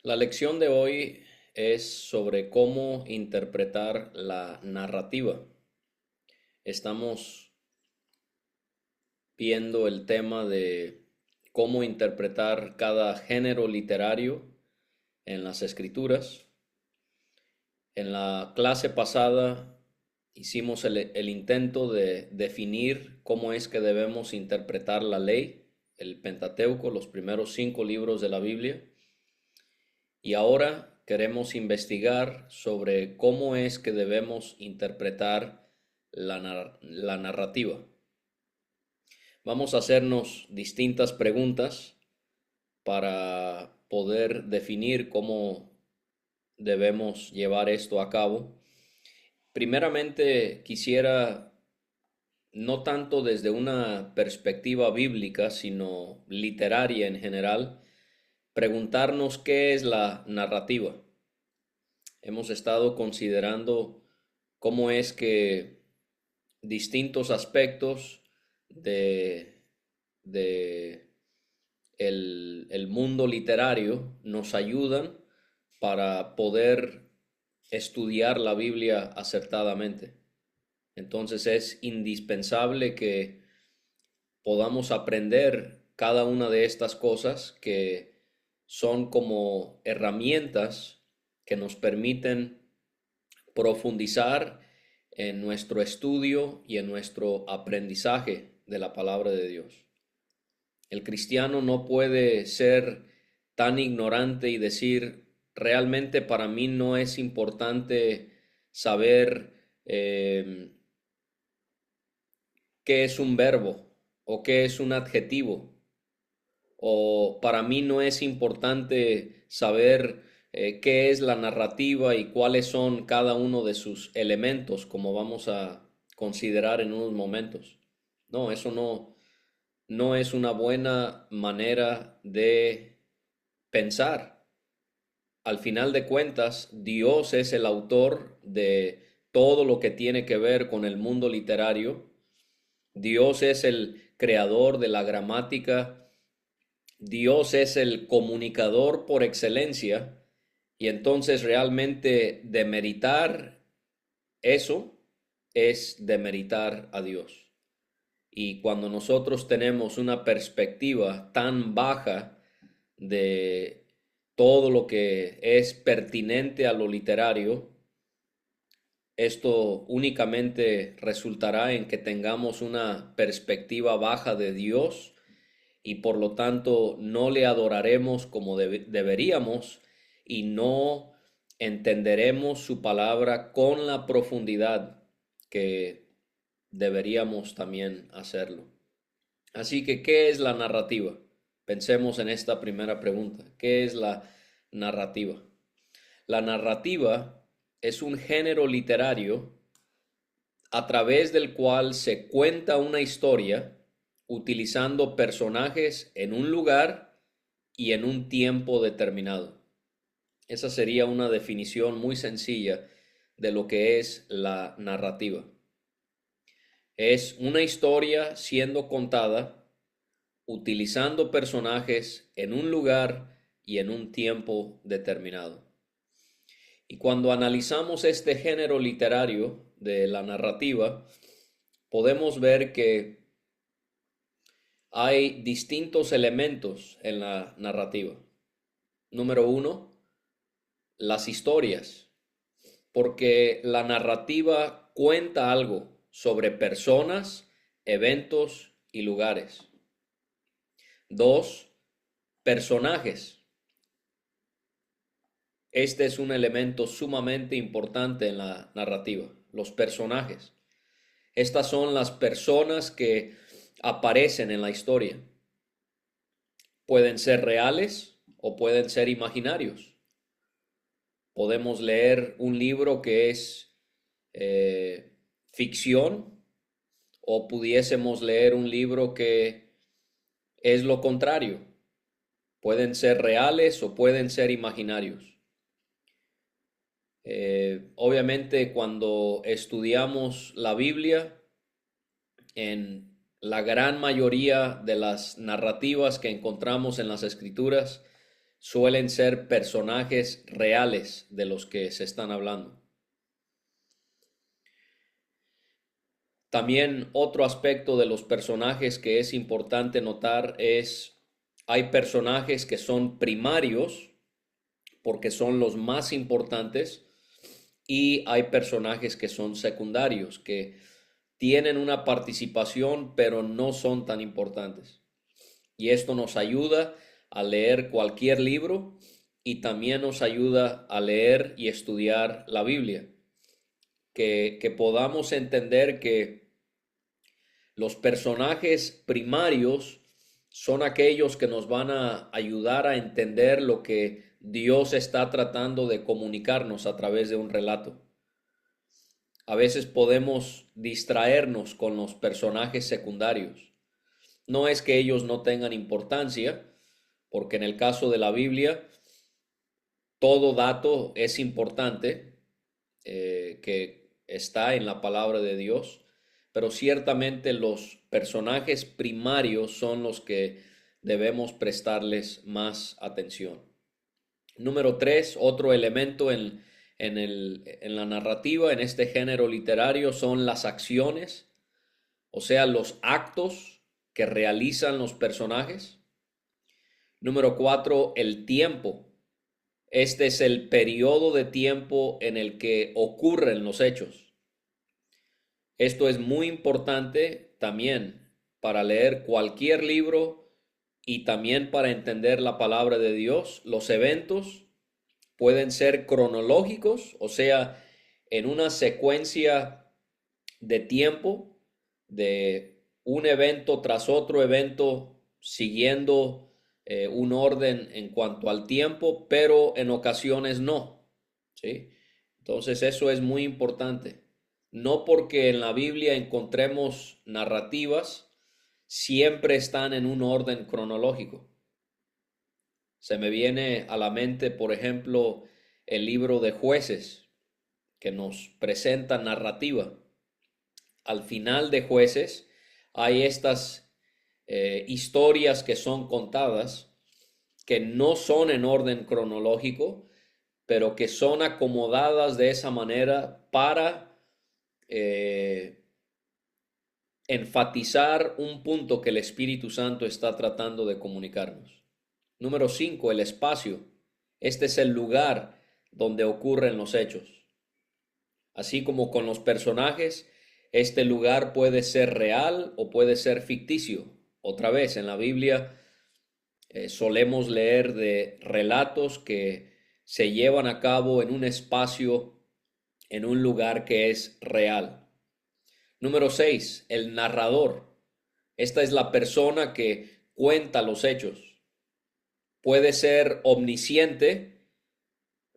La lección de hoy es sobre cómo interpretar la narrativa. Estamos viendo el tema de cómo interpretar cada género literario en las escrituras. En la clase pasada hicimos el intento de definir cómo es que debemos interpretar la ley, el Pentateuco, los primeros 5 libros de la Biblia. Y ahora queremos investigar sobre cómo es que debemos interpretar la narrativa. Vamos a hacernos distintas preguntas para poder definir cómo debemos llevar esto a cabo. Primeramente, quisiera, no tanto desde una perspectiva bíblica, sino literaria en general, preguntarnos qué es la narrativa. Hemos estado considerando cómo es que distintos aspectos de, de el mundo literario nos ayudan para poder estudiar la Biblia acertadamente. Entonces es indispensable que podamos aprender cada una de estas cosas que son como herramientas que nos permiten profundizar en nuestro estudio y en nuestro aprendizaje de la palabra de Dios. El cristiano no puede ser tan ignorante y decir, realmente para mí no es importante saber qué es un verbo o qué es un adjetivo, o para mí no es importante saber qué es la narrativa y cuáles son cada uno de sus elementos, como vamos a considerar en unos momentos. No, eso no es una buena manera de pensar. Al final de cuentas, Dios es el autor de todo lo que tiene que ver con el mundo literario. Dios es el creador de la gramática. Dios es el comunicador por excelencia, y entonces realmente demeritar eso es demeritar a Dios. Y cuando nosotros tenemos una perspectiva tan baja de todo lo que es pertinente a lo literario, esto únicamente resultará en que tengamos una perspectiva baja de Dios y por lo tanto no le adoraremos como deberíamos y no entenderemos su palabra con la profundidad que deberíamos también hacerlo. Así que, ¿qué es la narrativa? Pensemos en esta primera pregunta. ¿Qué es la narrativa? La narrativa es un género literario a través del cual se cuenta una historia utilizando personajes en un lugar y en un tiempo determinado. Esa sería una definición muy sencilla de lo que es la narrativa. Es una historia siendo contada utilizando personajes en un lugar y en un tiempo determinado. Y cuando analizamos este género literario de la narrativa, podemos ver que hay distintos elementos en la narrativa. Número uno, las historias, porque la narrativa cuenta algo sobre personas, eventos y lugares. Dos, personajes. Este es un elemento sumamente importante en la narrativa, los personajes. Estas son las personas que aparecen en la historia. Pueden ser reales o pueden ser imaginarios. Podemos leer un libro que es ficción, o pudiésemos leer un libro que es lo contrario. Pueden ser reales o pueden ser imaginarios. Obviamente cuando estudiamos la Biblia, en la gran mayoría de las narrativas que encontramos en las escrituras, suelen ser personajes reales de los que se están hablando. También otro aspecto de los personajes que es importante notar es, hay personajes que son primarios porque son los más importantes y hay personajes que son secundarios, que tienen una participación pero no son tan importantes. Y esto nos ayuda a leer cualquier libro y también nos ayuda a leer y estudiar la Biblia. Que podamos entender que los personajes primarios son aquellos que nos van a ayudar a entender lo que Dios está tratando de comunicarnos a través de un relato. A veces podemos distraernos con los personajes secundarios. No es que ellos no tengan importancia, porque en el caso de la Biblia, todo dato es importante que está en la palabra de Dios, pero ciertamente los personajes primarios son los que debemos prestarles más atención. Número 3, otro elemento en la narrativa, en este género literario, son las acciones, o sea, los actos que realizan los personajes. Número 4, el tiempo. Este es el periodo de tiempo en el que ocurren los hechos. Esto es muy importante también para leer cualquier libro y también para entender la palabra de Dios. Los eventos pueden ser cronológicos, o sea, en una secuencia de tiempo, de un evento tras otro evento, siguiendo un orden en cuanto al tiempo, pero en ocasiones no, ¿sí? Entonces eso es muy importante. No porque en la Biblia encontremos narrativas, siempre están en un orden cronológico. Se me viene a la mente, por ejemplo, el libro de Jueces, que nos presenta narrativa. Al final de Jueces hay estas historias que son contadas, que no son en orden cronológico, pero que son acomodadas de esa manera para enfatizar un punto que el Espíritu Santo está tratando de comunicarnos. Número 5, el espacio. Este es el lugar donde ocurren los hechos. Así como con los personajes, este lugar puede ser real o puede ser ficticio. Otra vez, en la Biblia solemos leer de relatos que se llevan a cabo en un espacio, en un lugar que es real. Número 6, el narrador. Esta es la persona que cuenta los hechos. Puede ser omnisciente,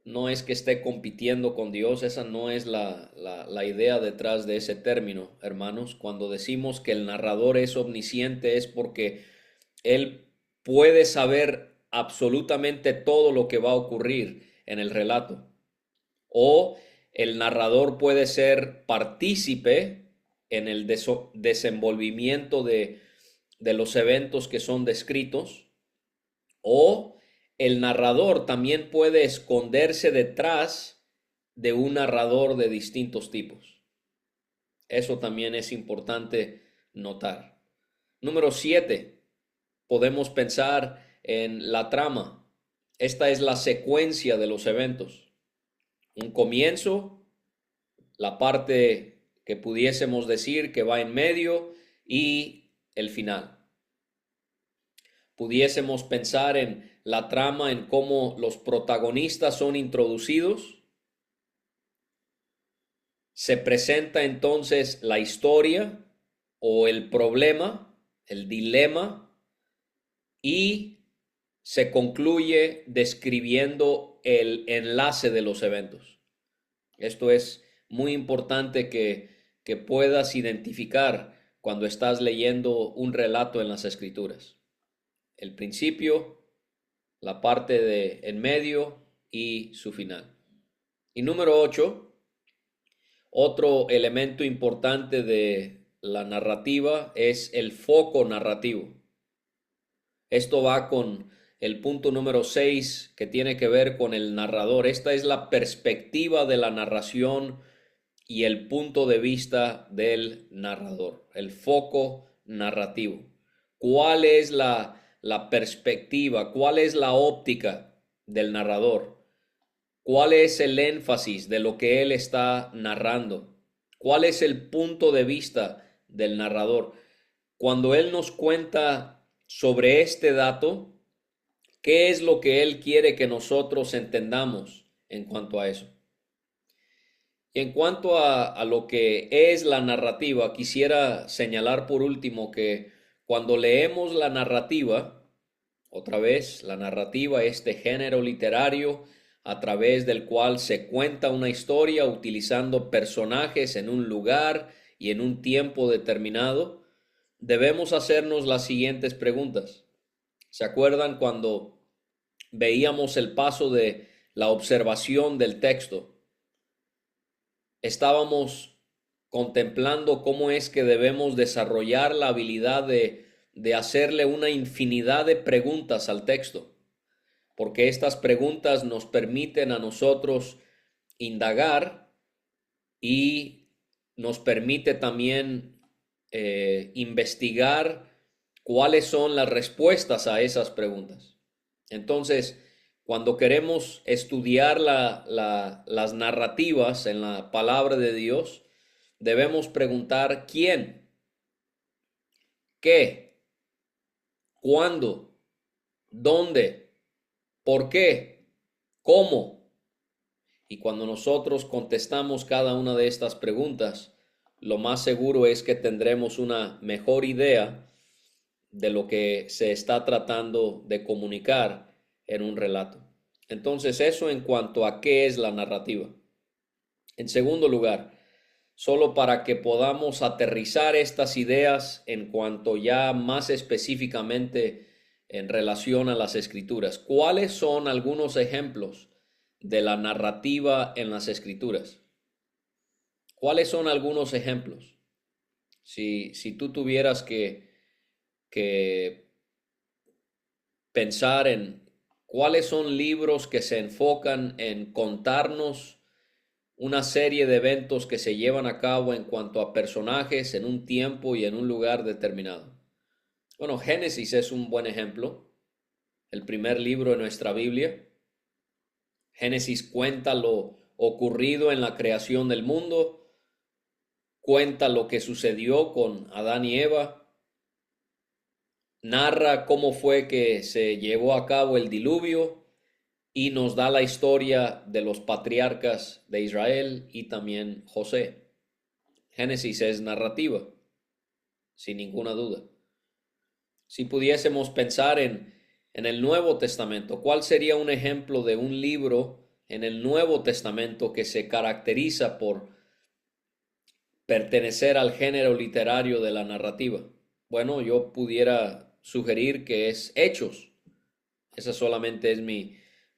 no es que esté compitiendo con Dios, esa no es la idea detrás de ese término, hermanos. Cuando decimos que el narrador es omnisciente es porque él puede saber absolutamente todo lo que va a ocurrir en el relato. O el narrador puede ser partícipe en el desenvolvimiento de los eventos que son descritos, o el narrador también puede esconderse detrás de un narrador de distintos tipos. Eso también es importante notar. Número 7, podemos pensar en la trama. Esta es la secuencia de los eventos. Un comienzo, la parte que pudiésemos decir que va en medio y el final. Pudiésemos pensar en la trama, en cómo los protagonistas son introducidos. Se presenta entonces la historia o el problema, el dilema, y se concluye describiendo el enlace de los eventos. Esto es muy importante que puedas identificar cuando estás leyendo un relato en las Escrituras. El principio, la parte de en medio y su final. Y número 8, otro elemento importante de la narrativa es el foco narrativo. Esto va con el punto número 6 que tiene que ver con el narrador. Esta es la perspectiva de la narración y el punto de vista del narrador, el foco narrativo. ¿Cuál es la perspectiva? ¿Cuál es la óptica del narrador? ¿Cuál es el énfasis de lo que él está narrando? ¿Cuál es el punto de vista del narrador? Cuando él nos cuenta sobre este dato, ¿qué es lo que él quiere que nosotros entendamos en cuanto a eso? Y en cuanto a lo que es la narrativa, quisiera señalar por último que cuando leemos la narrativa, otra vez, la narrativa, este género literario a través del cual se cuenta una historia utilizando personajes en un lugar y en un tiempo determinado, debemos hacernos las siguientes preguntas. ¿Se acuerdan cuando veíamos el paso de la observación del texto? Estábamos contemplando cómo es que debemos desarrollar la habilidad de hacerle una infinidad de preguntas al texto, porque estas preguntas nos permiten a nosotros indagar y nos permite también investigar cuáles son las respuestas a esas preguntas. Entonces, cuando queremos estudiar las narrativas en la palabra de Dios, debemos preguntar quién, qué, cuándo, dónde, por qué, cómo. Y cuando nosotros contestamos cada una de estas preguntas, lo más seguro es que tendremos una mejor idea de lo que se está tratando de comunicar en un relato. Entonces, eso en cuanto a qué es la narrativa. En segundo lugar, solo para que podamos aterrizar estas ideas en cuanto ya más específicamente en relación a las escrituras, ¿cuáles son algunos ejemplos de la narrativa en las escrituras? ¿Cuáles son algunos ejemplos? Si tú tuvieras que pensar en cuáles son libros que se enfocan en contarnos una serie de eventos que se llevan a cabo en cuanto a personajes en un tiempo y en un lugar determinado. Bueno, Génesis es un buen ejemplo, el primer libro de nuestra Biblia. Génesis cuenta lo ocurrido en la creación del mundo, cuenta lo que sucedió con Adán y Eva, narra cómo fue que se llevó a cabo el diluvio y nos da la historia de los patriarcas de Israel y también José. Génesis es narrativa, sin ninguna duda. Si pudiésemos pensar en el Nuevo Testamento, ¿cuál sería un ejemplo de un libro en el Nuevo Testamento que se caracteriza por pertenecer al género literario de la narrativa? Bueno, yo pudiera sugerir que es Hechos. Ese solamente es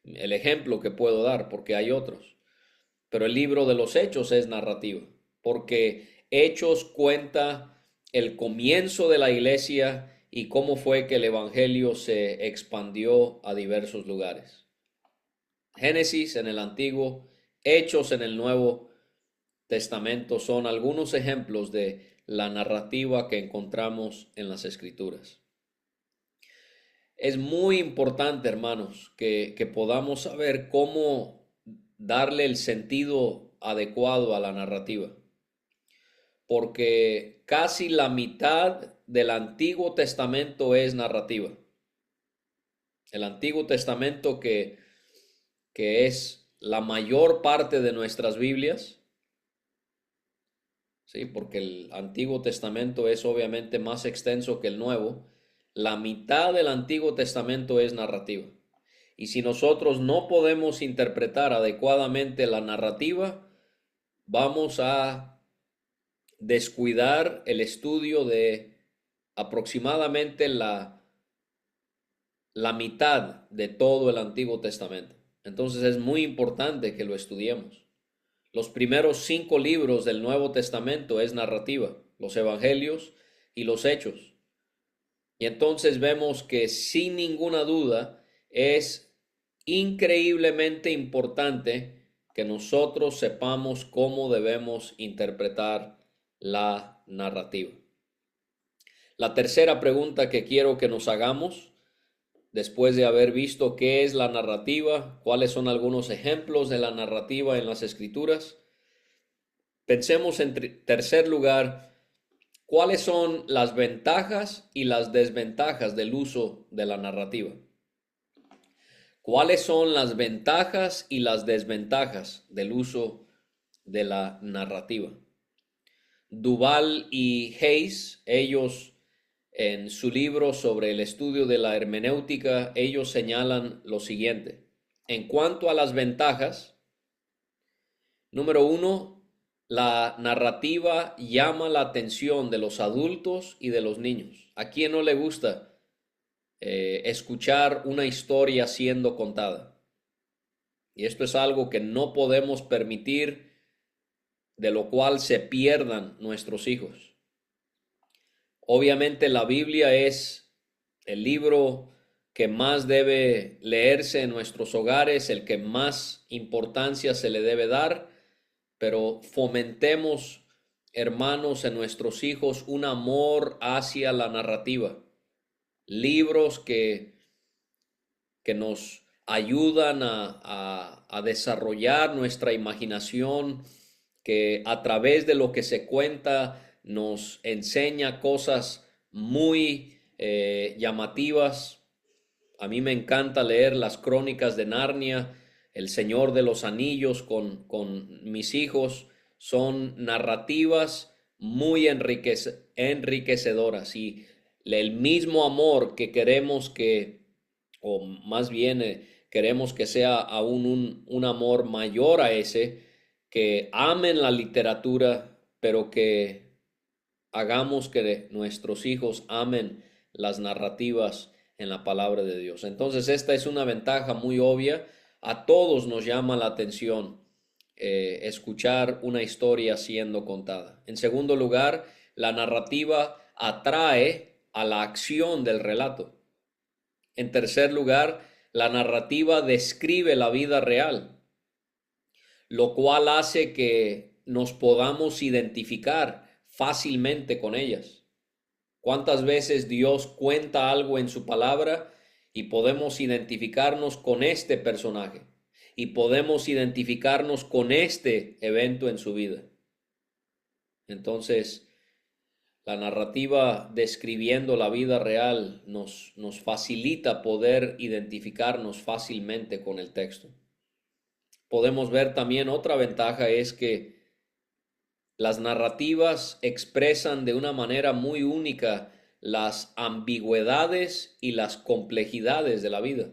el ejemplo que puedo dar, porque hay otros. Pero el libro de los Hechos es narrativa, porque Hechos cuenta el comienzo de la iglesia y cómo fue que el evangelio se expandió a diversos lugares. Génesis en el Antiguo, Hechos en el Nuevo Testamento son algunos ejemplos de la narrativa que encontramos en las Escrituras. Es muy importante, hermanos, que podamos saber cómo darle el sentido adecuado a la narrativa, porque casi la mitad del Antiguo Testamento es narrativa. El Antiguo Testamento que es la mayor parte de nuestras Biblias, ¿sí? Porque el Antiguo Testamento es obviamente más extenso que el Nuevo. La mitad del Antiguo Testamento es narrativa. Y si nosotros no podemos interpretar adecuadamente la narrativa, vamos a descuidar el estudio de aproximadamente la mitad de todo el Antiguo Testamento. Entonces es muy importante que lo estudiemos. Los primeros 5 libros del Nuevo Testamento es narrativa, los Evangelios y los Hechos. Y entonces vemos que sin ninguna duda es increíblemente importante que nosotros sepamos cómo debemos interpretar la narrativa. La tercera pregunta que quiero que nos hagamos, después de haber visto qué es la narrativa, cuáles son algunos ejemplos de la narrativa en las Escrituras, pensemos en tercer lugar, cuáles son las ventajas y las desventajas del uso de la narrativa. ¿Cuáles son las ventajas y las desventajas del uso de la narrativa? Duval y Hayes, ellos en su libro sobre el estudio de la hermenéutica, ellos señalan lo siguiente. En cuanto a las ventajas, número uno, la narrativa llama la atención de los adultos y de los niños. ¿A quién no le gusta escuchar una historia siendo contada? Y esto es algo que no podemos permitir, de lo cual se pierdan nuestros hijos. Obviamente la Biblia es el libro que más debe leerse en nuestros hogares, el que más importancia se le debe dar, pero fomentemos, hermanos, en nuestros hijos un amor hacia la narrativa. Libros que nos ayudan a desarrollar nuestra imaginación, que a través de lo que se cuenta nos enseña cosas muy llamativas. A mí me encanta leer las Crónicas de Narnia, El Señor de los Anillos con mis hijos. Son narrativas muy enriquecedoras, y el mismo amor que queremos o más bien queremos que sea aún un amor mayor a ese, que amen la literatura, pero que hagamos que nuestros hijos amen las narrativas en la palabra de Dios. Entonces, esta es una ventaja muy obvia. A todos nos llama la atención escuchar una historia siendo contada. En segundo lugar, la narrativa atrae a la acción del relato. En tercer lugar, la narrativa describe la vida real, lo cual hace que nos podamos identificar fácilmente con ellas. ¿Cuántas veces Dios cuenta algo en su palabra y podemos identificarnos con este personaje y podemos identificarnos con este evento en su vida? Entonces, la narrativa describiendo la vida real nos facilita poder identificarnos fácilmente con el texto. Podemos ver también otra ventaja, es que las narrativas expresan de una manera muy única las ambigüedades y las complejidades de la vida.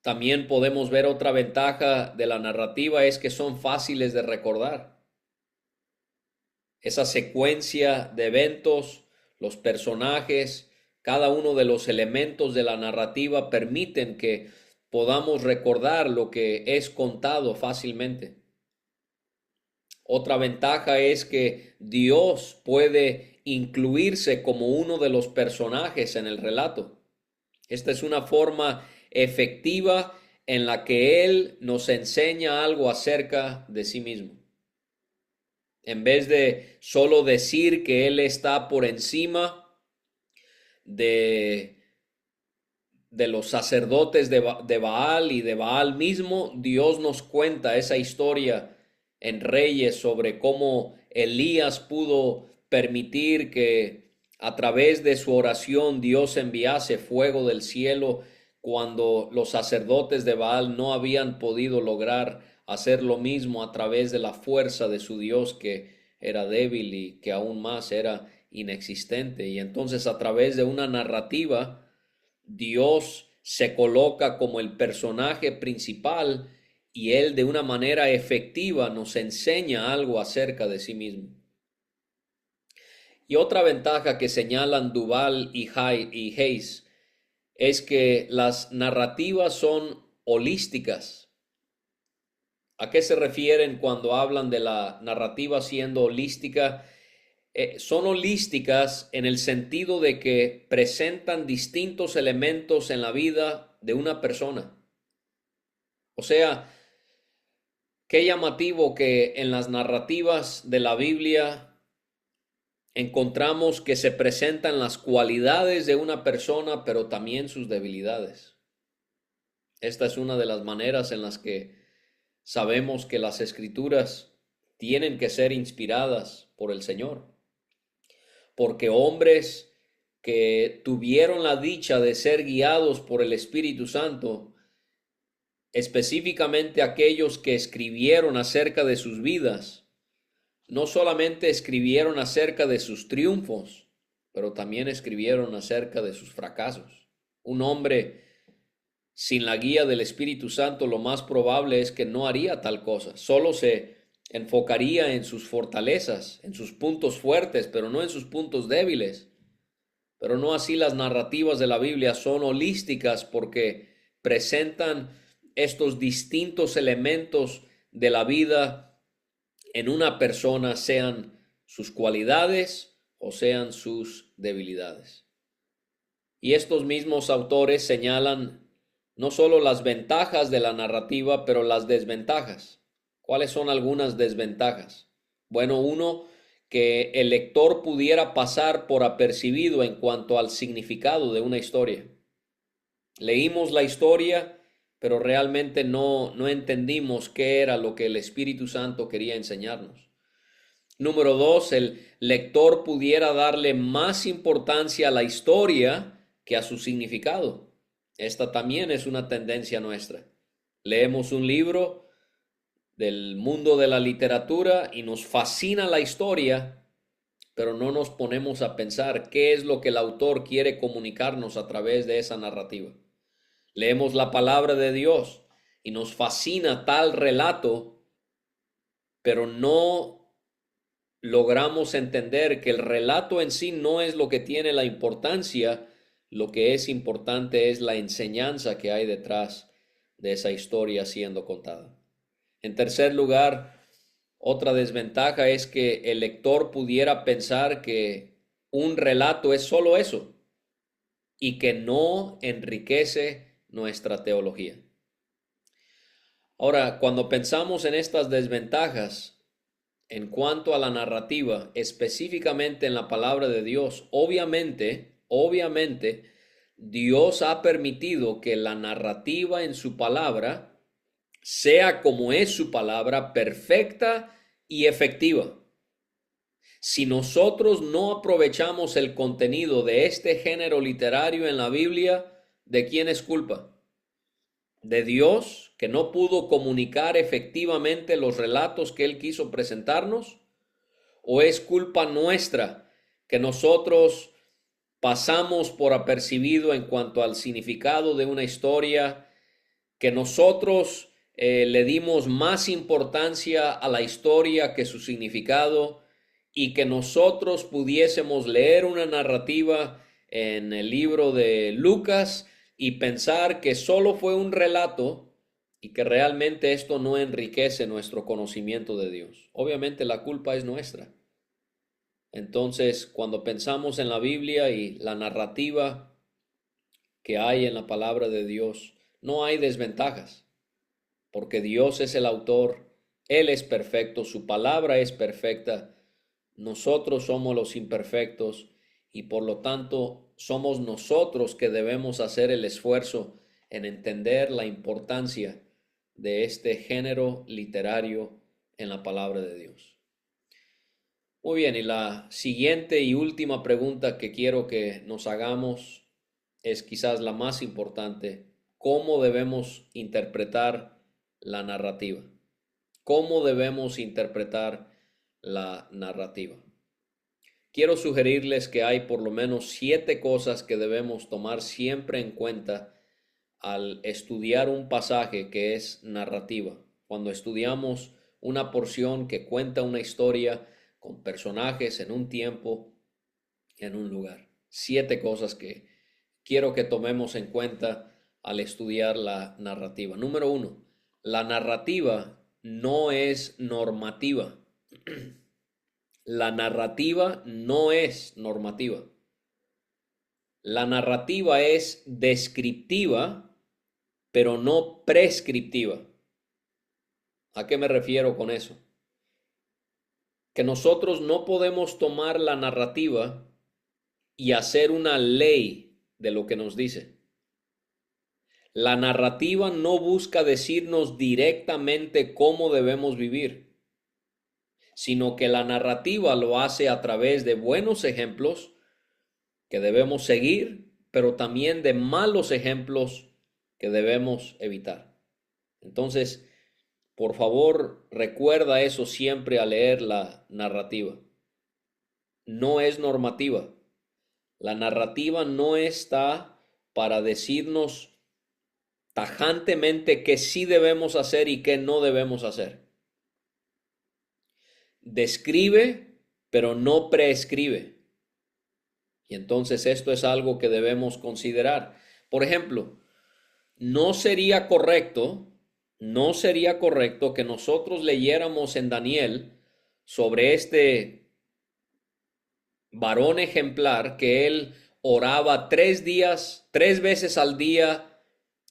También podemos ver otra ventaja de la narrativa, es que son fáciles de recordar. Esa secuencia de eventos, los personajes, cada uno de los elementos de la narrativa permiten que podamos recordar lo que es contado fácilmente. Otra ventaja es que Dios puede incluirse como uno de los personajes en el relato. Esta es una forma efectiva en la que Él nos enseña algo acerca de sí mismo. En vez de solo decir que Él está por encima de los sacerdotes de Baal y de Baal mismo, Dios nos cuenta esa historia en Reyes sobre cómo Elías pudo permitir que a través de su oración Dios enviase fuego del cielo cuando los sacerdotes de Baal no habían podido lograr hacer lo mismo a través de la fuerza de su Dios, que era débil y que aún más era inexistente. Y entonces, a través de una narrativa, Dios se coloca como el personaje principal y Él de una manera efectiva nos enseña algo acerca de sí mismo. Y otra ventaja que señalan Duval y Hayes es que las narrativas son holísticas. ¿A qué se refieren cuando hablan de la narrativa siendo holística? son holísticas en el sentido de que presentan distintos elementos en la vida de una persona. O sea, qué llamativo que en las narrativas de la Biblia encontramos que se presentan las cualidades de una persona, pero también sus debilidades. Esta es una de las maneras en las que sabemos que las escrituras tienen que ser inspiradas por el Señor. Porque hombres que tuvieron la dicha de ser guiados por el Espíritu Santo, específicamente aquellos que escribieron acerca de sus vidas, no solamente escribieron acerca de sus triunfos, pero también escribieron acerca de sus fracasos. Un hombre sin la guía del Espíritu Santo, lo más probable es que no haría tal cosa, solo se enfocaría en sus fortalezas, en sus puntos fuertes, pero no en sus puntos débiles. Pero no así las narrativas de la Biblia son holísticas porque presentan estos distintos elementos de la vida en una persona, sean sus cualidades o sean sus debilidades. Y estos mismos autores señalan no solo las ventajas de la narrativa, pero las desventajas. ¿Cuáles son algunas desventajas? Bueno, uno, que el lector pudiera pasar por apercibido en cuanto al significado de una historia. Leímos la historia, pero realmente no entendimos qué era lo que el Espíritu Santo quería enseñarnos. Número dos, el lector pudiera darle más importancia a la historia que a su significado. Esta también es una tendencia nuestra. Leemos un libro del mundo de la literatura y nos fascina la historia, pero no nos ponemos a pensar qué es lo que el autor quiere comunicarnos a través de esa narrativa. Leemos la palabra de Dios y nos fascina tal relato, pero no logramos entender que el relato en sí no es lo que tiene la importancia, lo que es importante es la enseñanza que hay detrás de esa historia siendo contada. En tercer lugar, otra desventaja es que el lector pudiera pensar que un relato es solo eso y que no enriquece nuestra teología. Ahora, cuando pensamos en estas desventajas en cuanto a la narrativa, específicamente en la palabra de Dios, obviamente, Dios ha permitido que la narrativa en su palabra sea como es su palabra, perfecta y efectiva. Si nosotros no aprovechamos el contenido de este género literario en la Biblia, ¿de quién es culpa? ¿De Dios, que no pudo comunicar efectivamente los relatos que Él quiso presentarnos? ¿O es culpa nuestra que nosotros pasamos por apercibido en cuanto al significado de una historia, que nosotros le dimos más importancia a la historia que su significado, y que nosotros pudiésemos leer una narrativa en el libro de Lucas y pensar que solo fue un relato y que realmente esto no enriquece nuestro conocimiento de Dios? Obviamente la culpa es nuestra. Entonces, cuando pensamos en la Biblia y la narrativa que hay en la palabra de Dios, no hay desventajas, porque Dios es el autor, Él es perfecto, su palabra es perfecta, nosotros somos los imperfectos y por lo tanto somos nosotros que debemos hacer el esfuerzo en entender la importancia de este género literario en la palabra de Dios. Muy bien, y la siguiente y última pregunta que quiero que nos hagamos es quizás la más importante. ¿Cómo debemos interpretar la narrativa? ¿Cómo debemos interpretar la narrativa? Quiero sugerirles que hay por lo menos 7 cosas que debemos tomar siempre en cuenta al estudiar un pasaje que es narrativa. Cuando estudiamos una porción que cuenta una historia con personajes en un tiempo, en un lugar. 7 cosas que quiero que tomemos en cuenta al estudiar la narrativa. Número 1, la narrativa no es normativa. la narrativa no es normativa. La narrativa es descriptiva, pero no prescriptiva. ¿A qué me refiero con eso? Que nosotros no podemos tomar la narrativa y hacer una ley de lo que nos dice. La narrativa no busca decirnos directamente cómo debemos vivir, sino que la narrativa lo hace a través de buenos ejemplos que debemos seguir, pero también de malos ejemplos que debemos evitar. Entonces, por favor, recuerda eso siempre al leer la narrativa. No es normativa. La narrativa no está para decirnos tajantemente qué sí debemos hacer y qué no debemos hacer. Describe, pero no prescribe. Y entonces esto es algo que debemos considerar. Por ejemplo, no sería correcto que nosotros leyéramos en Daniel sobre este varón ejemplar que él oraba 3 veces al día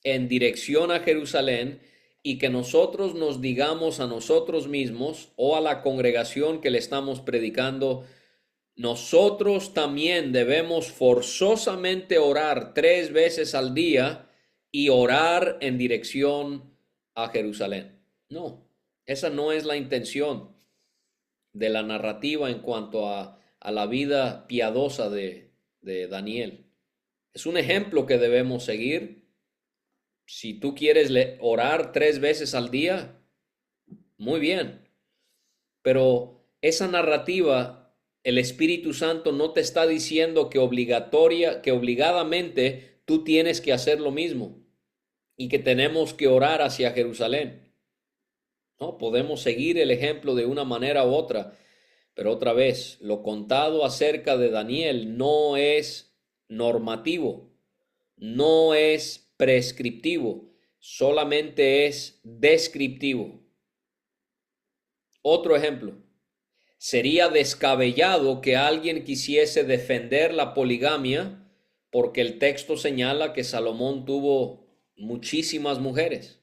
en dirección a Jerusalén, y que nosotros nos digamos a nosotros mismos o a la congregación que le estamos predicando: nosotros también debemos forzosamente orar 3 veces al día y orar en dirección a Jerusalén. No, esa no es la intención de la narrativa en cuanto a la vida piadosa de Daniel. Es un ejemplo que debemos seguir. Si tú quieres orar 3 veces al día, muy bien. Pero esa narrativa, el Espíritu Santo no te está diciendo que obligadamente tú tienes que hacer lo mismo y que tenemos que orar hacia Jerusalén. No, podemos seguir el ejemplo de una manera u otra, pero otra vez, lo contado acerca de Daniel no es normativo, no es prescriptivo, solamente es descriptivo. Otro ejemplo: sería descabellado que alguien quisiese defender la poligamia porque el texto señala que Salomón tuvo muchísimas mujeres.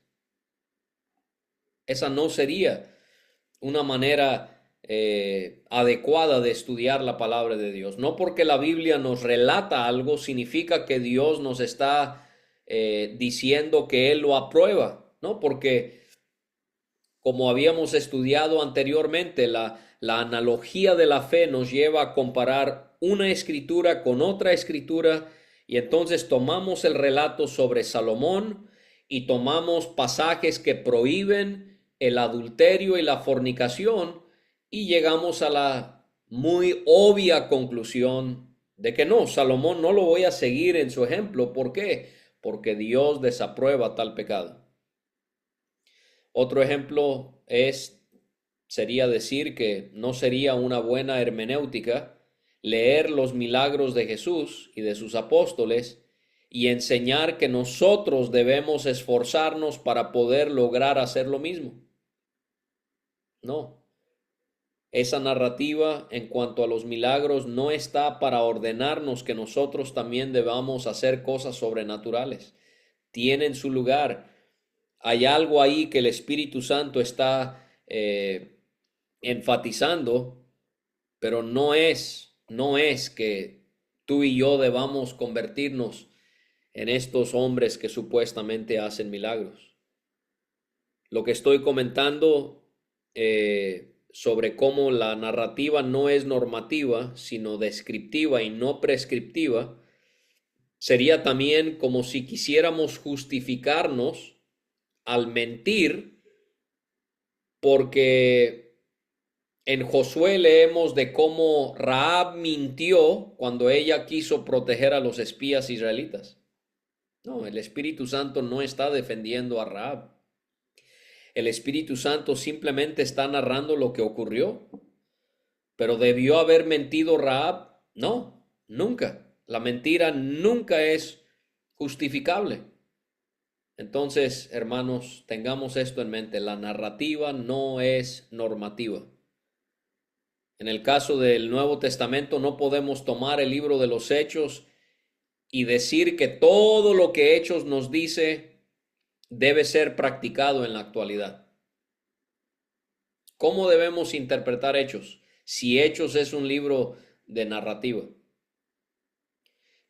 Esa no sería una manera adecuada de estudiar la palabra de Dios. No porque la Biblia nos relata algo significa que Dios nos está diciendo que Él lo aprueba, ¿no? Porque, como habíamos estudiado anteriormente, la analogía de la fe nos lleva a comparar una escritura con otra escritura, y entonces tomamos el relato sobre Salomón y tomamos pasajes que prohíben el adulterio y la fornicación, y llegamos a la muy obvia conclusión de que no, Salomón no lo voy a seguir en su ejemplo. ¿Por qué? Porque Dios desaprueba tal pecado. Otro ejemplo sería decir que no sería una buena hermenéutica leer los milagros de Jesús y de sus apóstoles y enseñar que nosotros debemos esforzarnos para poder lograr hacer lo mismo. No. Esa narrativa en cuanto a los milagros no está para ordenarnos que nosotros también debamos hacer cosas sobrenaturales. Tienen su lugar. Hay algo ahí que el Espíritu Santo está enfatizando, pero no es que tú y yo debamos convertirnos en estos hombres que supuestamente hacen milagros. Lo que estoy comentando sobre cómo la narrativa no es normativa, sino descriptiva y no prescriptiva, sería también como si quisiéramos justificarnos al mentir, porque en Josué leemos de cómo Rahab mintió cuando ella quiso proteger a los espías israelitas. No, el Espíritu Santo no está defendiendo a Rahab. El Espíritu Santo simplemente está narrando lo que ocurrió. Pero ¿debió haber mentido Rahab? No, nunca. La mentira nunca es justificable. Entonces, hermanos, tengamos esto en mente. La narrativa no es normativa. En el caso del Nuevo Testamento no podemos tomar el libro de los Hechos y decir que todo lo que Hechos nos dice debe ser practicado en la actualidad. ¿Cómo debemos interpretar Hechos? Si Hechos es un libro de narrativa.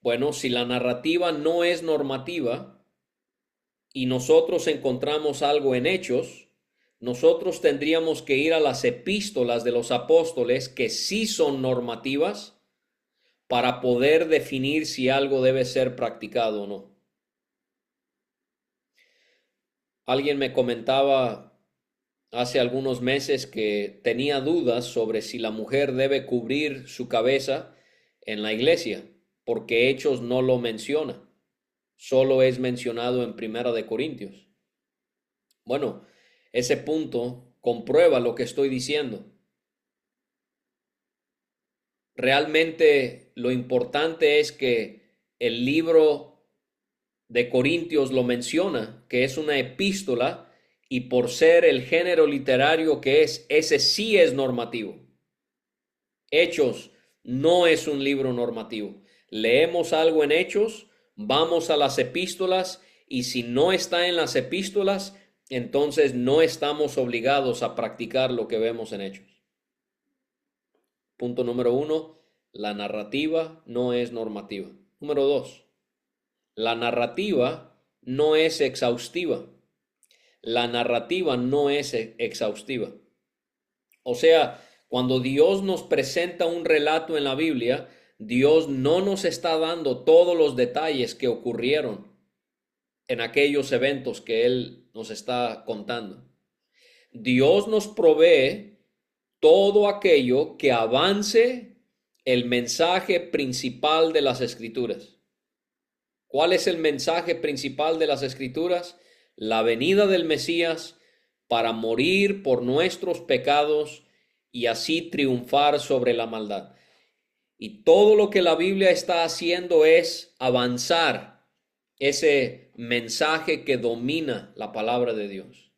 Bueno, si la narrativa no es normativa y nosotros encontramos algo en Hechos, nosotros tendríamos que ir a las epístolas de los apóstoles que sí son normativas para poder definir si algo debe ser practicado o no. Alguien me comentaba hace algunos meses que tenía dudas sobre si la mujer debe cubrir su cabeza en la iglesia, porque Hechos no lo menciona, solo es mencionado en Primera de Corintios. Bueno, ese punto comprueba lo que estoy diciendo. Realmente lo importante es que el libro de Corintios lo menciona, que es una epístola, y por ser el género literario que es, ese sí es normativo. Hechos no es un libro normativo. Leemos algo en Hechos, vamos a las epístolas, y si no está en las epístolas, entonces no estamos obligados a practicar lo que vemos en Hechos. Punto número 1, la narrativa no es normativa. Número 2, la narrativa no es exhaustiva. La narrativa no es exhaustiva. O sea, cuando Dios nos presenta un relato en la Biblia, Dios no nos está dando todos los detalles que ocurrieron en aquellos eventos que Él nos está contando. Dios nos provee todo aquello que avance el mensaje principal de las Escrituras. ¿Cuál es el mensaje principal de las Escrituras? La venida del Mesías para morir por nuestros pecados y así triunfar sobre la maldad. Y todo lo que la Biblia está haciendo es avanzar ese mensaje que domina la palabra de Dios.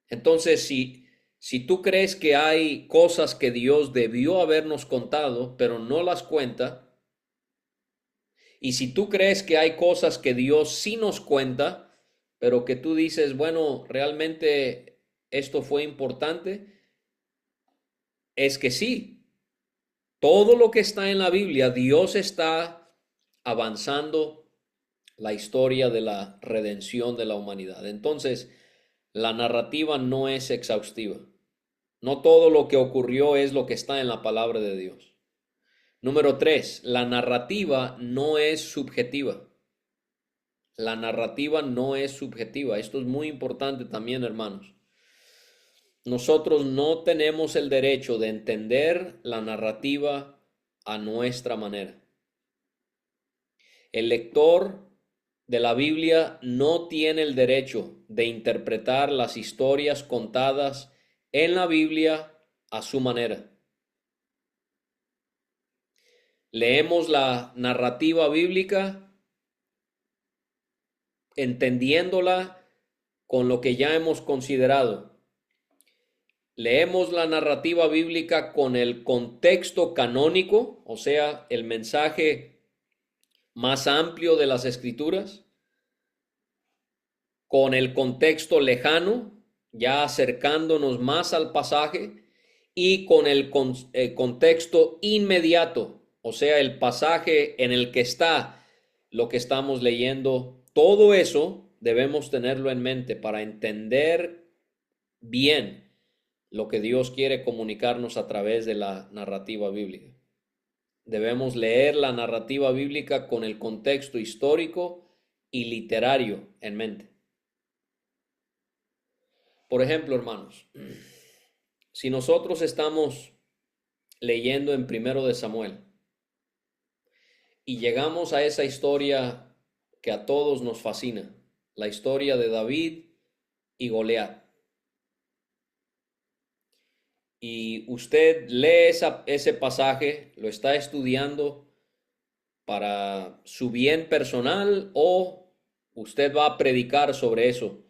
Entonces, si tú crees que hay cosas que Dios debió habernos contado, pero no las cuenta, y si tú crees que hay cosas que Dios sí nos cuenta, pero que tú dices, bueno, realmente esto fue importante, es que sí, todo lo que está en la Biblia, Dios está avanzando la historia de la redención de la humanidad. Entonces, la narrativa no es exhaustiva. No todo lo que ocurrió es lo que está en la palabra de Dios. Número 3, la narrativa no es subjetiva. La narrativa no es subjetiva. Esto es muy importante también, hermanos. Nosotros no tenemos el derecho de entender la narrativa a nuestra manera. El lector de la Biblia no tiene el derecho de interpretar las historias contadas en la Biblia a su manera. Leemos la narrativa bíblica entendiéndola con lo que ya hemos considerado. Leemos la narrativa bíblica con el contexto canónico, o sea, el mensaje más amplio de las Escrituras, con el contexto lejano, ya acercándonos más al pasaje, y con el contexto inmediato, o sea, el pasaje en el que está lo que estamos leyendo. Todo eso debemos tenerlo en mente para entender bien lo que Dios quiere comunicarnos a través de la narrativa bíblica. Debemos leer la narrativa bíblica con el contexto histórico y literario en mente. Por ejemplo, hermanos, si nosotros estamos leyendo en Primero de Samuel y llegamos a esa historia que a todos nos fascina, la historia de David y Goliat, y usted lee ese pasaje, lo está estudiando para su bien personal o usted va a predicar sobre eso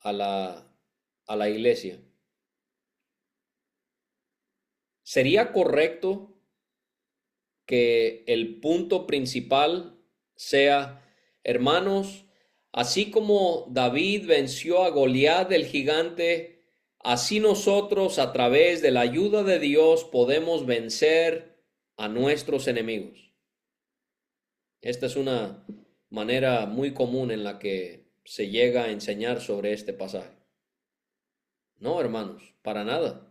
a la iglesia. ¿Sería correcto que el punto principal sea, hermanos, así como David venció a Goliat el gigante, así nosotros a través de la ayuda de Dios podemos vencer a nuestros enemigos? Esta es una manera muy común en la que se llega a enseñar sobre este pasaje. No, hermanos, para nada.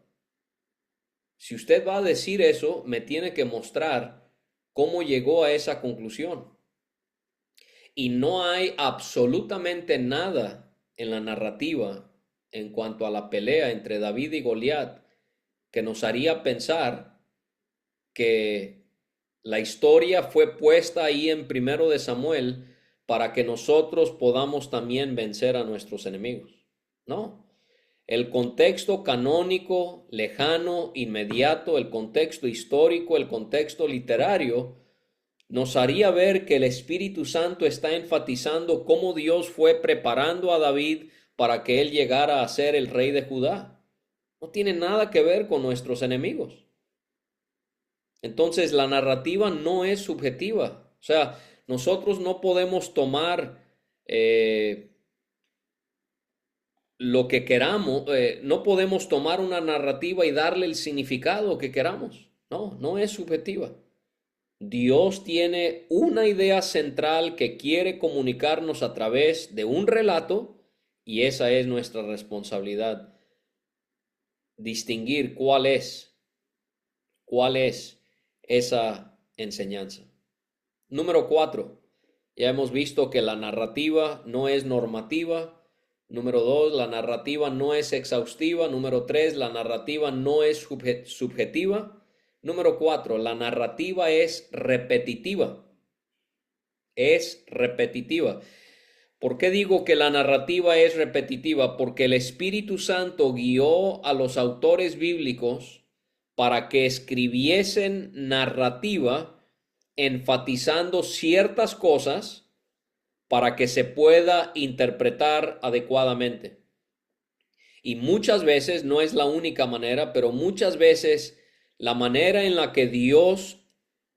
Si usted va a decir eso, me tiene que mostrar cómo llegó a esa conclusión. Y no hay absolutamente nada en la narrativa en cuanto a la pelea entre David y Goliat que nos haría pensar que la historia fue puesta ahí en Primero de Samuel para que nosotros podamos también vencer a nuestros enemigos. No. El contexto canónico, lejano, inmediato, el contexto histórico, el contexto literario, nos haría ver que el Espíritu Santo está enfatizando cómo Dios fue preparando a David para que él llegara a ser el rey de Judá. No tiene nada que ver con nuestros enemigos. Entonces la narrativa no es subjetiva. O sea, nosotros no podemos tomar lo que queramos, no podemos tomar una narrativa y darle el significado que queramos. No, no es subjetiva. Dios tiene una idea central que quiere comunicarnos a través de un relato y esa es nuestra responsabilidad. Distinguir cuál es esa enseñanza. Número 4. Ya hemos visto que la narrativa no es normativa. Número 2, la narrativa no es exhaustiva. Número 3, la narrativa no es subjetiva. Número 4, la narrativa es repetitiva. Es repetitiva. ¿Por qué digo que la narrativa es repetitiva? Porque el Espíritu Santo guió a los autores bíblicos para que escribiesen narrativa enfatizando ciertas cosas para que se pueda interpretar adecuadamente. Y muchas veces, no es la única manera, pero muchas veces la manera en la que Dios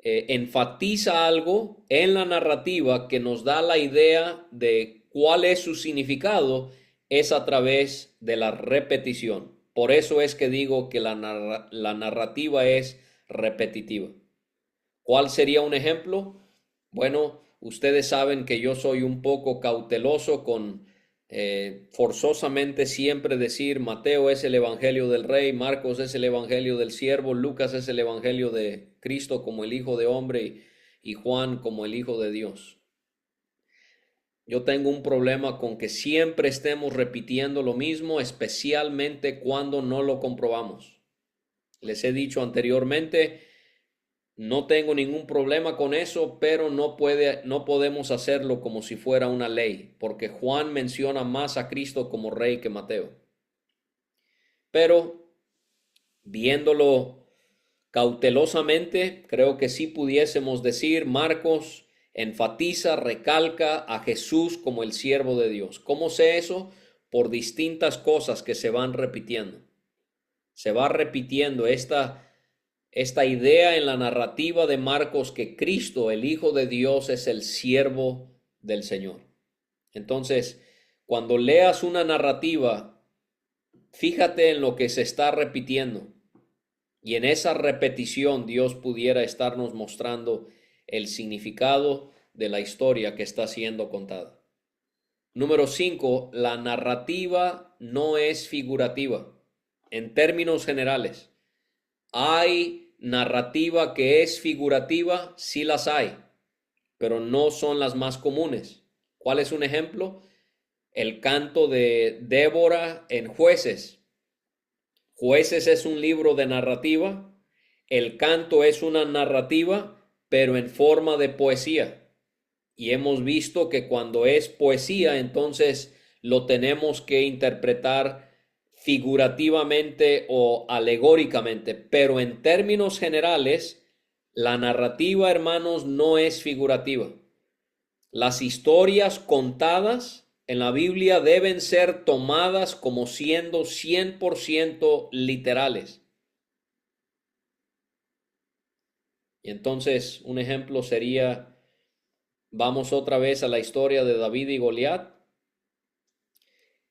enfatiza algo en la narrativa que nos da la idea de cuál es su significado es a través de la repetición. Por eso es que digo que la narrativa es repetitiva. ¿Cuál sería un ejemplo? Bueno, ustedes saben que yo soy un poco cauteloso con forzosamente siempre decir Mateo es el evangelio del rey, Marcos es el evangelio del siervo, Lucas es el evangelio de Cristo como el Hijo de hombre y Juan como el Hijo de Dios. Yo tengo un problema con que siempre estemos repitiendo lo mismo, especialmente cuando no lo comprobamos. Les he dicho anteriormente, no tengo ningún problema con eso, pero no podemos hacerlo como si fuera una ley, porque Juan menciona más a Cristo como rey que Mateo. Pero viéndolo cautelosamente, creo que sí pudiésemos decir, Marcos enfatiza, recalca a Jesús como el siervo de Dios. ¿Cómo sé eso? Por distintas cosas que se van repitiendo. Se va repitiendo esta idea en la narrativa de Marcos que Cristo, el Hijo de Dios, es el siervo del Señor. Entonces, cuando leas una narrativa, fíjate en lo que se está repitiendo. Y en esa repetición Dios pudiera estarnos mostrando el significado de la historia que está siendo contada. Número 5, la narrativa no es figurativa. En términos generales, ¿hay narrativa que es figurativa? Sí las hay, pero no son las más comunes. ¿Cuál es un ejemplo? El canto de Débora en Jueces. Jueces es un libro de narrativa, el canto es una narrativa, pero en forma de poesía. Y hemos visto que cuando es poesía, entonces lo tenemos que interpretar figurativamente o alegóricamente, pero en términos generales, la narrativa, hermanos, no es figurativa. Las historias contadas en la Biblia deben ser tomadas como siendo 100% literales. Y entonces un ejemplo sería, vamos otra vez a la historia de David y Goliat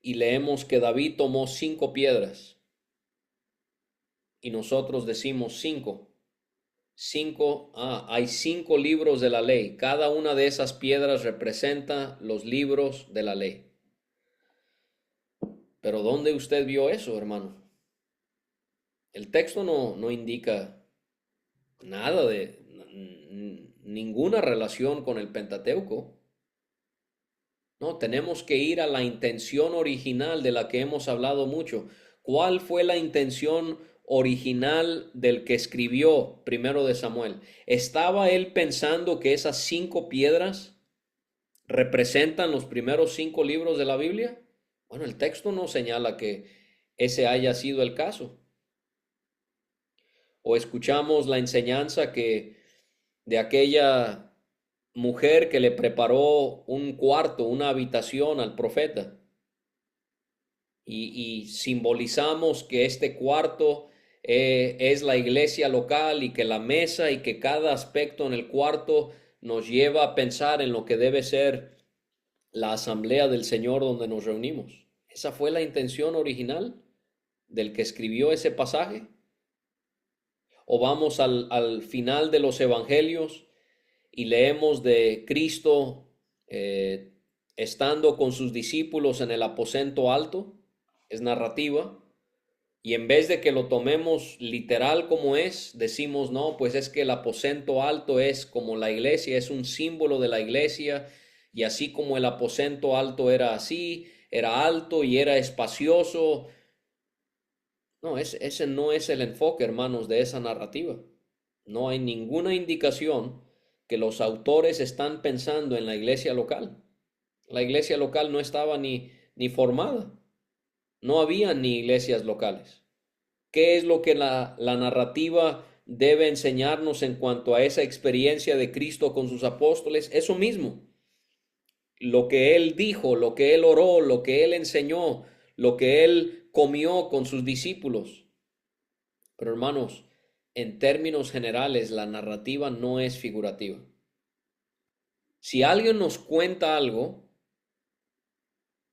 y leemos que David tomó 5 piedras y nosotros decimos cinco. Hay 5 libros de la ley. Cada una de esas piedras representa los libros de la ley. Pero ¿dónde usted vio eso, hermano? El texto no indica nada de ninguna relación con el Pentateuco. No, tenemos que ir a la intención original de la que hemos hablado mucho. ¿Cuál fue la intención original del que escribió primero de Samuel? ¿Estaba él pensando que esas 5 piedras representan los primeros 5 libros de la Biblia? Bueno, el texto no señala que ese haya sido el caso. O escuchamos la enseñanza que de aquella mujer que le preparó un cuarto, una habitación al profeta. Y simbolizamos que este cuarto es la iglesia local y que la mesa y que cada aspecto en el cuarto nos lleva a pensar en lo que debe ser la asamblea del Señor donde nos reunimos. ¿Esa fue la intención original del que escribió ese pasaje? ¿O vamos al final de los evangelios y leemos de Cristo estando con sus discípulos en el aposento alto? Es narrativa. Y en vez de que lo tomemos literal como es, decimos, no, pues es que el aposento alto es como la iglesia, es un símbolo de la iglesia, y así como el aposento alto era así, era alto y era espacioso. No, ese no es el enfoque, hermanos, de esa narrativa. No hay ninguna indicación que los autores están pensando en la iglesia local. La iglesia local no estaba ni formada. No había ni iglesias locales. ¿Qué es lo que la narrativa debe enseñarnos en cuanto a esa experiencia de Cristo con sus apóstoles? Eso mismo. Lo que Él dijo, lo que Él oró, lo que Él enseñó, lo que Él comió con sus discípulos. Pero hermanos, en términos generales, la narrativa no es figurativa. Si alguien nos cuenta algo,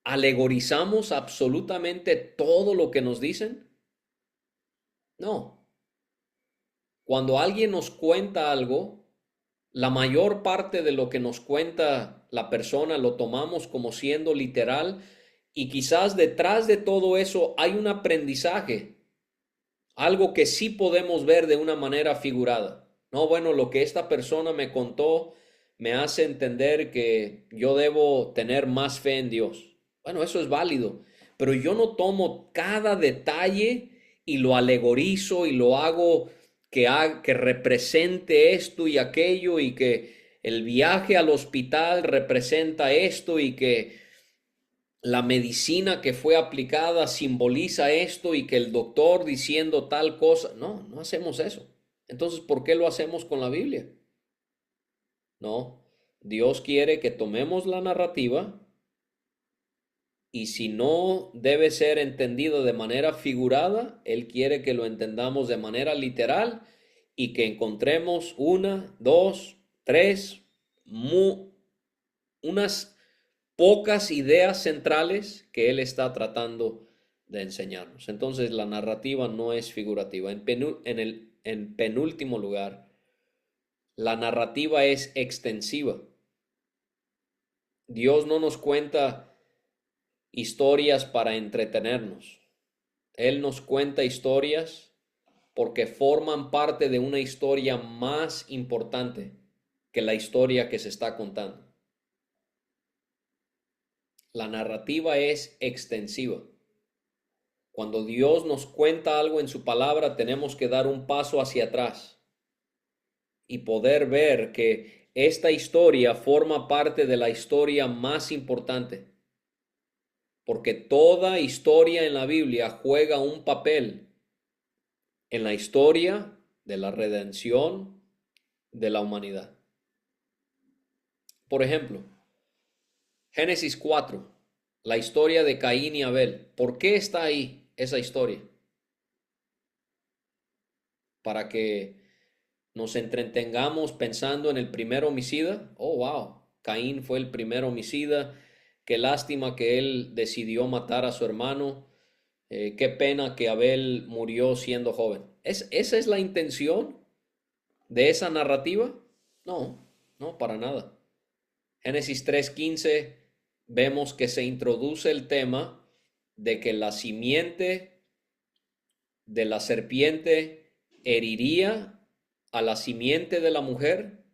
¿alegorizamos absolutamente todo lo que nos dicen? No. Cuando alguien nos cuenta algo, la mayor parte de lo que nos cuenta la persona lo tomamos como siendo literal y quizás detrás de todo eso hay un aprendizaje, algo que sí podemos ver de una manera figurada. No, bueno, lo que esta persona me contó me hace entender que yo debo tener más fe en Dios. Bueno, eso es válido, pero yo no tomo cada detalle y lo alegorizo y lo hago que represente esto y aquello y que el viaje al hospital representa esto y que la medicina que fue aplicada simboliza esto y que el doctor diciendo tal cosa. No, no hacemos eso. Entonces, ¿por qué lo hacemos con la Biblia? No, Dios quiere que tomemos la narrativa y si no debe ser entendido de manera figurada, Él quiere que lo entendamos de manera literal y que encontremos una, dos, tres, unas pocas ideas centrales que Él está tratando de enseñarnos. Entonces la narrativa no es figurativa. En penúltimo lugar, la narrativa es extensiva. Dios no nos cuenta historias para entretenernos. Él nos cuenta historias porque forman parte de una historia más importante que la historia que se está contando. La narrativa es extensiva. Cuando Dios nos cuenta algo en su palabra, tenemos que dar un paso hacia atrás y poder ver que esta historia forma parte de la historia más importante. Porque toda historia en la Biblia juega un papel en la historia de la redención de la humanidad. Por ejemplo, Génesis 4, la historia de Caín y Abel. ¿Por qué está ahí esa historia? Para que nos entretengamos pensando en el primer homicida. Oh, wow, Caín fue el primer homicida. Qué lástima que él decidió matar a su hermano. Qué pena que Abel murió siendo joven. ¿Esa es la intención de esa narrativa? No, no, para nada. Génesis 3:15 vemos que se introduce el tema de que la simiente de la serpiente heriría a la simiente de la mujer,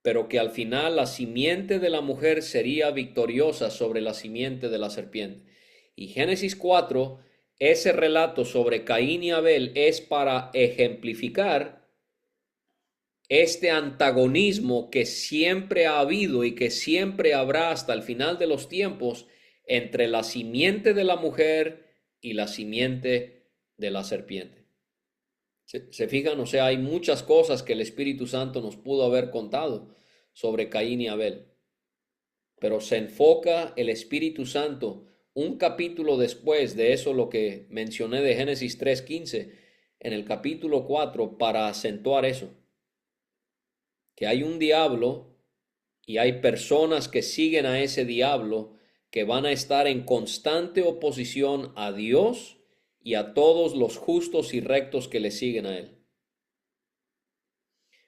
pero que al final la simiente de la mujer sería victoriosa sobre la simiente de la serpiente. Y Génesis 4, ese relato sobre Caín y Abel es para ejemplificar este antagonismo que siempre ha habido y que siempre habrá hasta el final de los tiempos entre la simiente de la mujer y la simiente de la serpiente. ¿Se fijan? O sea, hay muchas cosas que el Espíritu Santo nos pudo haber contado sobre Caín y Abel, pero se enfoca el Espíritu Santo un capítulo después de eso, lo que mencioné de Génesis 3:15, en el capítulo 4, para acentuar eso, que hay un diablo y hay personas que siguen a ese diablo que van a estar en constante oposición a Dios y a todos los justos y rectos que le siguen a él.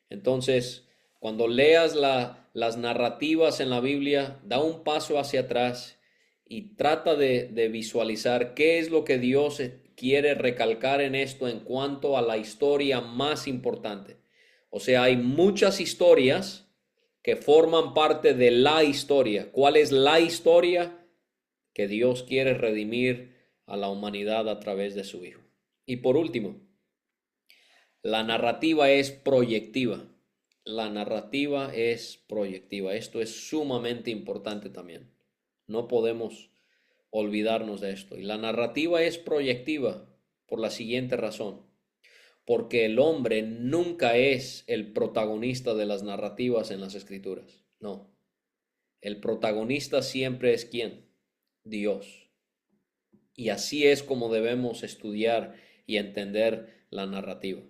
Entonces, cuando leas las narrativas en la Biblia, da un paso hacia atrás y trata de visualizar qué es lo que Dios quiere recalcar en esto en cuanto a la historia más importante. O sea, hay muchas historias que forman parte de la historia. ¿Cuál es la historia? Que Dios quiere redimir a la humanidad a través de su Hijo. Y por último, la narrativa es proyectiva. La narrativa es proyectiva. Esto es sumamente importante también. No podemos olvidarnos de esto. Y la narrativa es proyectiva por la siguiente razón. Porque el hombre nunca es el protagonista de las narrativas en las escrituras. No. El protagonista siempre es ¿quién? Dios. Y así es como debemos estudiar y entender la narrativa.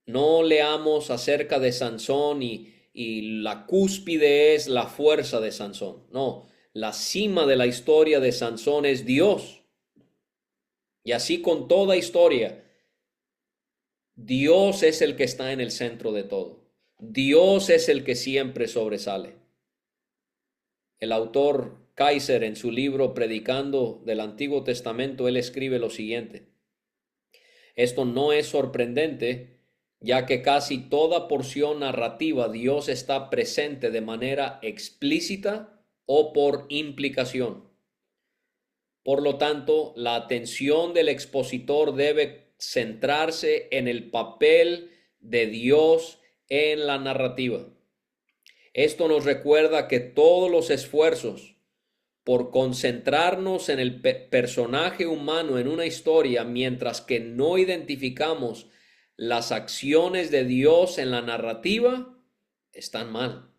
No leamos acerca de Sansón y la cúspide es la fuerza de Sansón. No, la cima de la historia de Sansón es Dios. Y así con toda historia, Dios es el que está en el centro de todo. Dios es el que siempre sobresale. El autor Kaiser, en su libro Predicando del Antiguo Testamento, él escribe lo siguiente: esto no es sorprendente, ya que casi toda porción narrativa Dios está presente de manera explícita o por implicación. Por lo tanto, la atención del expositor debe centrarse en el papel de Dios en la narrativa. Esto nos recuerda que todos los esfuerzos por concentrarnos en el personaje humano en una historia, mientras que no identificamos las acciones de Dios en la narrativa, están mal.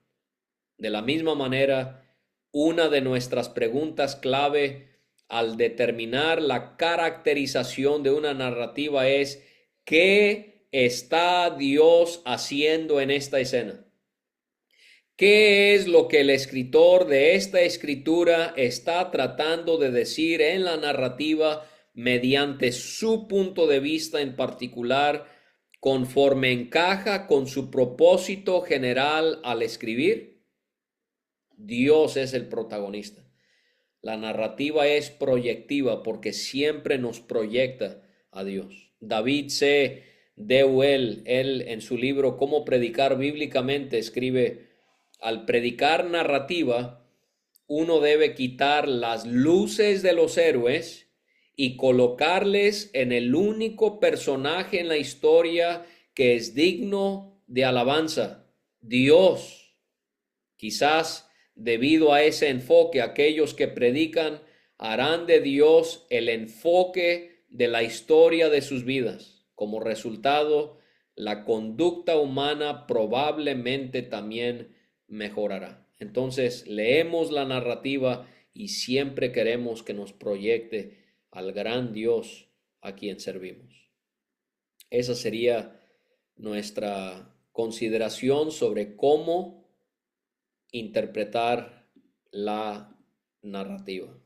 De la misma manera, una de nuestras preguntas clave al determinar la caracterización de una narrativa es: ¿qué está Dios haciendo en esta escena? ¿Qué es lo que el escritor de esta escritura está tratando de decir en la narrativa mediante su punto de vista en particular, conforme encaja con su propósito general al escribir? Dios es el protagonista. La narrativa es proyectiva porque siempre nos proyecta a Dios. David C. Deuel, él en su libro Cómo predicar bíblicamente, escribe: al predicar narrativa, uno debe quitar las luces de los héroes y colocarles en el único personaje en la historia que es digno de alabanza: Dios. Quizás debido a ese enfoque, aquellos que predican harán de Dios el enfoque de la historia de sus vidas. Como resultado, la conducta humana probablemente también mejorará. Entonces, leemos la narrativa y siempre queremos que nos proyecte al gran Dios a quien servimos. Esa sería nuestra consideración sobre cómo interpretar la narrativa.